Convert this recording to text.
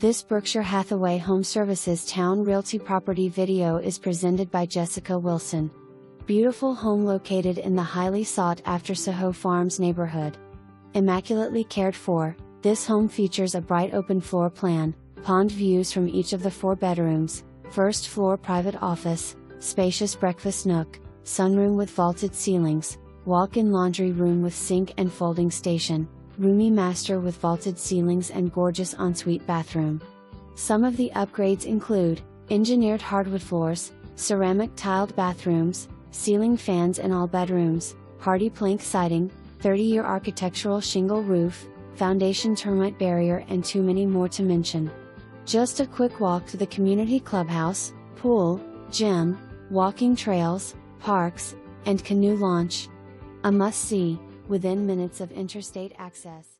This Berkshire Hathaway HomeServices Towne Realty property video is presented by Jessica Wilson. Beautiful home located in the highly sought-after Sajo Farms neighborhood. Immaculately cared for, this home features a bright open floor plan, pond views from each of the 4 bedrooms, first floor private office, spacious breakfast nook, sunroom with vaulted ceilings, walk-in laundry room with sink and folding station, roomy master with vaulted ceilings and gorgeous ensuite bathroom. Some of the upgrades include engineered hardwood floors, ceramic tiled bathrooms, ceiling fans in all bedrooms, hardie plank siding, 30-year architectural shingle roof, foundation termite barrier, and too many more to mention. Just a quick walk to the community clubhouse, pool, gym, walking trails, parks, and canoe launch. A must-see, within minutes of interstate access.